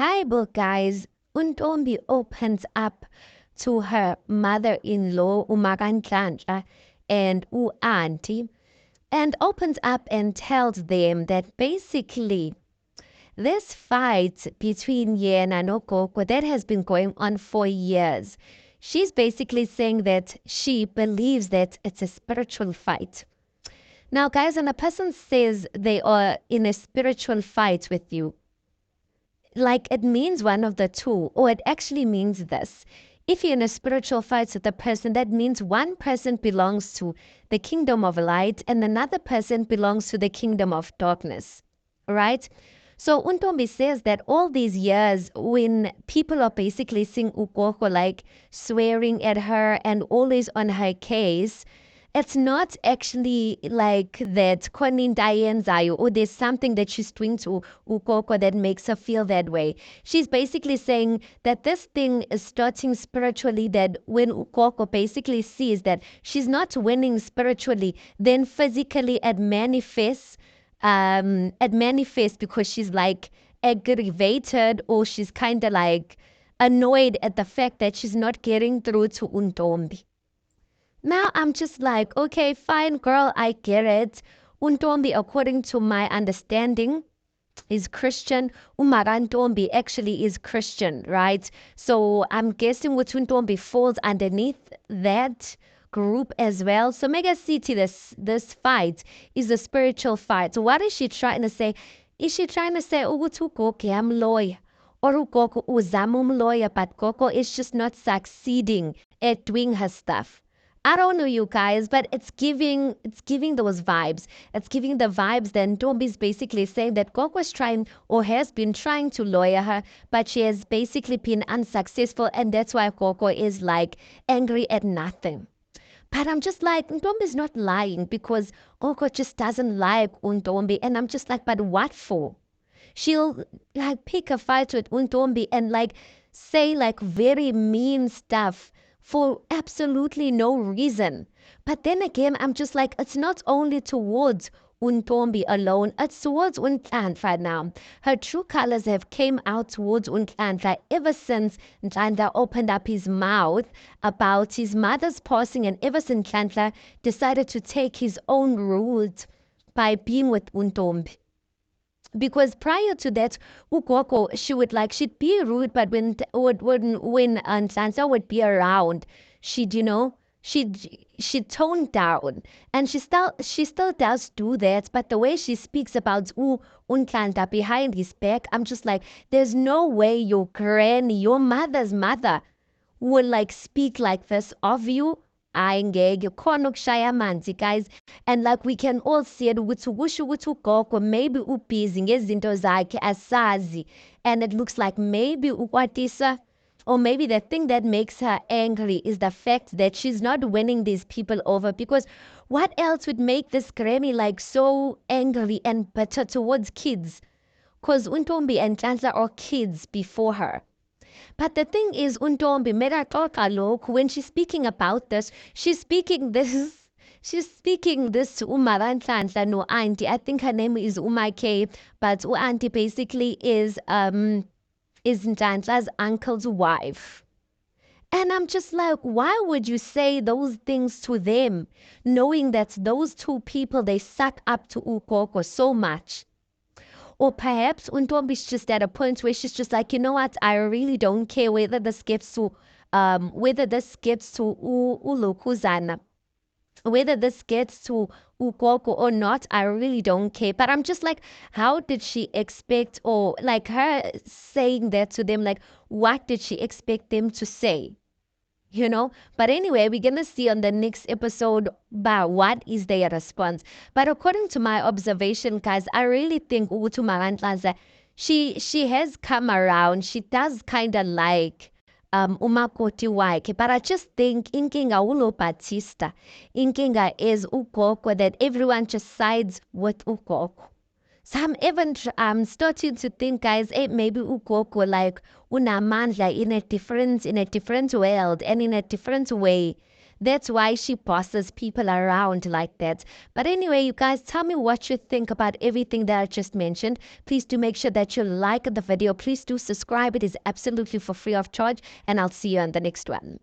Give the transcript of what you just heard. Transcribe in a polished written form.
Hi, book guys. Untombi opens up to her mother-in-law, uMakanhlanhla, and u-auntie, and opens up and tells them that basically this fight between Yena and Okoko that has been going on for years. She's basically saying that she believes that it's a spiritual fight. Now, guys, when a person says they are in a spiritual fight with you, like it means one of the two, or it actually means this. If you're in a spiritual fight with a person, that means one person belongs to the kingdom of light and another person belongs to the kingdom of darkness, right? So Untombi says that all these years when people are basically seeing Ukoko like swearing at her and always on her case, it's not actually like that Konin Zayo or there's something that she's doing to Ukoko that makes her feel that way. She's basically saying that this thing is starting spiritually, that when Ukoko basically sees that she's not winning spiritually, then physically it manifests because she's like aggravated or she's kind of like annoyed at the fact that she's not getting through to Untombi. Now I'm just like, okay, fine, girl, I get it. Untombi, according to my understanding, is Christian. Umarantombi actually is Christian, right? So I'm guessing what Untombi falls underneath that group as well. So Mega City, this fight is a spiritual fight. So what is she trying to say? Is she trying to say, Ugutukoke, I'm lawyer? Or Ukoko uzamum lawyer, but Coco is just not succeeding at doing her stuff. I don't know you guys, but it's giving those vibes. It's giving the vibes that Ntombi's basically saying that Coco's trying or has been trying to lawyer her, but she has basically been unsuccessful, and that's why Coco is like angry at nothing. But I'm just like, Ntombi's not lying because Coco just doesn't like Untombi, and I'm just like, but what for? She'll like pick a fight with Untombi and like say like very mean stuff for absolutely no reason. But then again, I'm just like, it's not only towards Untombi alone, it's towards Unhlanhla now. Her true colors have came out towards Unhlanhla ever since Nhlanhla opened up his mouth about his mother's passing, and ever since Nhlanhla decided to take his own route by being with Untombi. Because prior to that, Ukoko, she'd be rude, but when Sansa would be around, she'd tone down, and she still does do that. But the way she speaks about Unklanta behind his back, I'm just like, there's no way your granny, your mother's mother, would like speak like this of you. Ayi ngeke khona ukushaya amanzi guys, and like we can all see it ukuthi kusho ukuthi ugogo maybe ubusy ngezinto zakhe asazi, and it looks like maybe ukwatisa, or maybe the thing that makes her angry is the fact that she's not winning these people over, because what else would make this Grammy like so angry and bitter towards kids? Because Untombi and Chancellor are kids before her. But the thing is, Untombi meraxoxa lokhu, when she's speaking about this, she's speaking this to uMaranhlanhla no auntie. I think her name is Umakay, but auntie basically is Nhlanhla's uncle's wife. And I'm just like, why would you say those things to them, knowing that those two people they suck up to Ukoko so much? Or perhaps Untombi's just at a point where she's just like, you know what, I really don't care whether this gets to Ulukuzana, whether this gets to Ukoko or not, I really don't care. But I'm just like, how did she expect, or like her saying that to them, like what did she expect them to say? But anyway, we're gonna see on the next episode about what is their response. But according to my observation, guys, I really think Utu Marantlaza, she has come around. She does kind of like umakoti wakhe, but I just think inkinga ulo Batista, inkinga is ukoko, that everyone just sides with ukoko. So I'm starting to think, guys, maybe ugogo like unamandla in a different world and in a different way That's why she bosses people around like that. But anyway, you guys, tell me what you think about everything that I just mentioned. Please do make sure that you like the video. Please do subscribe. It is absolutely for free of charge. And I'll see you on the next one.